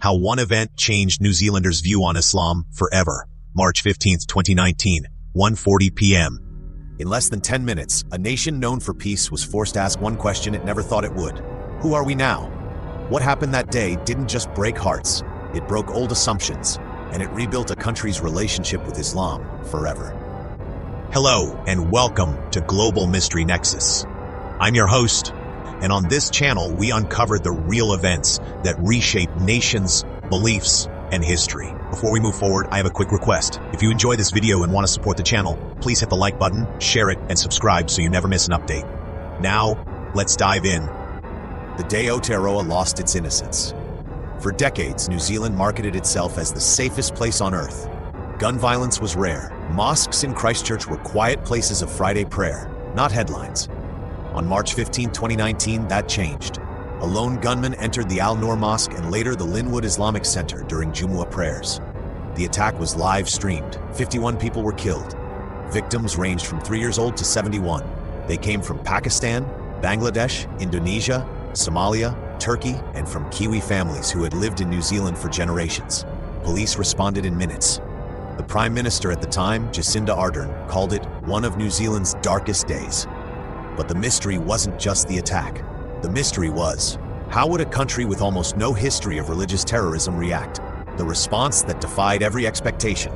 How one event changed New Zealanders' view on Islam forever. March 15th, 2019, 1:40 p.m. In less than 10 minutes, a nation known for peace was forced to ask one question it never thought it would. Who are we now? What happened that day didn't just break hearts, it broke old assumptions, and it rebuilt a country's relationship with Islam forever. Hello, and welcome to Global Mystery Nexus. I'm your host, and on this channel, we uncover the real events that reshape nations, beliefs, and history. Before we move forward, I have a quick request. If you enjoy this video and want to support the channel, please hit the like button, share it, and subscribe so you never miss an update. Now, let's dive in. The day Aotearoa lost its innocence. For decades, New Zealand marketed itself as the safest place on earth. Gun violence was rare. Mosques in Christchurch were quiet places of Friday prayer, not headlines. On March 15, 2019, that changed. A lone gunman entered the Al-Noor Mosque and later the Linwood Islamic Center during Jumu'ah prayers. The attack was live-streamed. 51 people were killed. Victims ranged from 3 years old to 71. They came from Pakistan, Bangladesh, Indonesia, Somalia, Turkey, and from Kiwi families who had lived in New Zealand for generations. Police responded in minutes. The Prime Minister at the time, Jacinda Ardern, called it one of New Zealand's darkest days. But the mystery wasn't just the attack. The mystery was, how would a country with almost no history of religious terrorism react? The response that defied every expectation.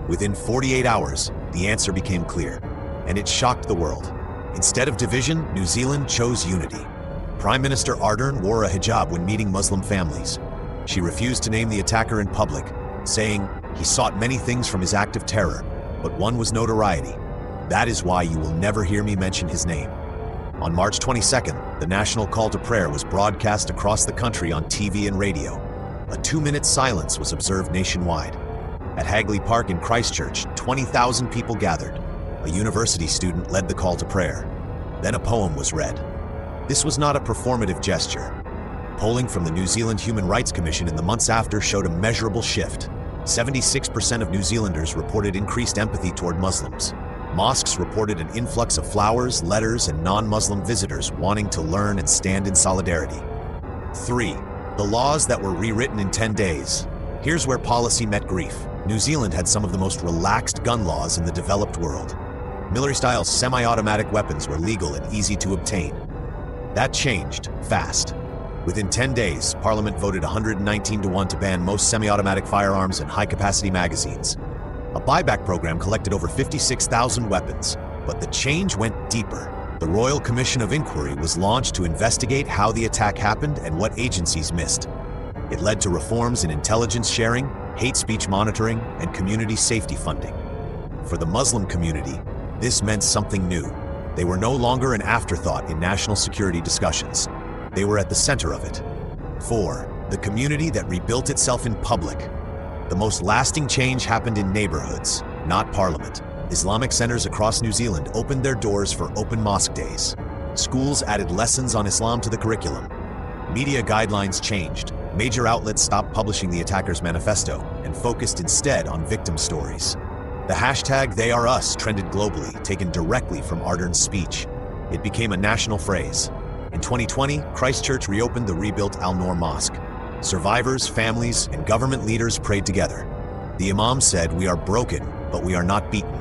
Within 48 hours, the answer became clear, and it shocked the world. Instead of division, New Zealand chose unity. Prime Minister Ardern wore a hijab when meeting Muslim families. She refused to name the attacker in public, saying he sought many things from his act of terror, but one was notoriety. That is why you will never hear me mention his name. On March 22nd, the national call to prayer was broadcast across the country on TV and radio. A 2-minute silence was observed nationwide. At Hagley Park in Christchurch, 20,000 people gathered. A university student led the call to prayer. Then a poem was read. This was not a performative gesture. Polling from the New Zealand Human Rights Commission in the months after showed a measurable shift. 76% of New Zealanders reported increased empathy toward Muslims. Mosques reported an influx of flowers, letters, and non-Muslim visitors wanting to learn and stand in solidarity. 3. The laws that were rewritten in 10 days. Here's where policy met grief. New Zealand had some of the most relaxed gun laws in the developed world. Military-style semi-automatic weapons were legal and easy to obtain. That changed fast. Within 10 days, Parliament voted 119-1 to ban most semi-automatic firearms and high-capacity magazines. A buyback program collected over 56,000 weapons, but the change went deeper. The Royal Commission of Inquiry was launched to investigate how the attack happened and what agencies missed. It led to reforms in intelligence sharing, hate speech monitoring, and community safety funding. For the Muslim community, this meant something new. They were no longer an afterthought in national security discussions. They were at the center of it. 4. The community that rebuilt itself in public. The most lasting change happened in neighborhoods, not parliament. Islamic centers across New Zealand opened their doors for open mosque days. Schools added lessons on Islam to the curriculum. Media guidelines changed. Major outlets stopped publishing the attacker's manifesto and focused instead on victim stories. The hashtag #TheyAreUs trended globally, taken directly from Ardern's speech. It became a national phrase. In 2020, Christchurch reopened the rebuilt Al-Noor Mosque. Survivors, families, and government leaders prayed together. The Imam said, "We are broken, but we are not beaten."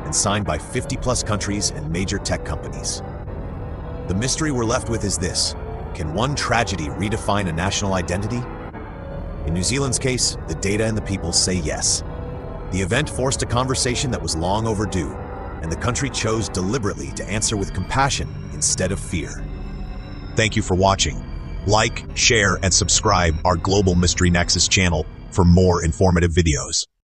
And signed by 50+ countries and major tech companies. The mystery we're left with is this: can one tragedy redefine a national identity? In New Zealand's case, the data and the people say yes. The event forced a conversation that was long overdue. and the country chose deliberately to answer with compassion instead of fear. Thank you for watching. Like, share, and subscribe our Global Mystery Nexus channel for more informative videos.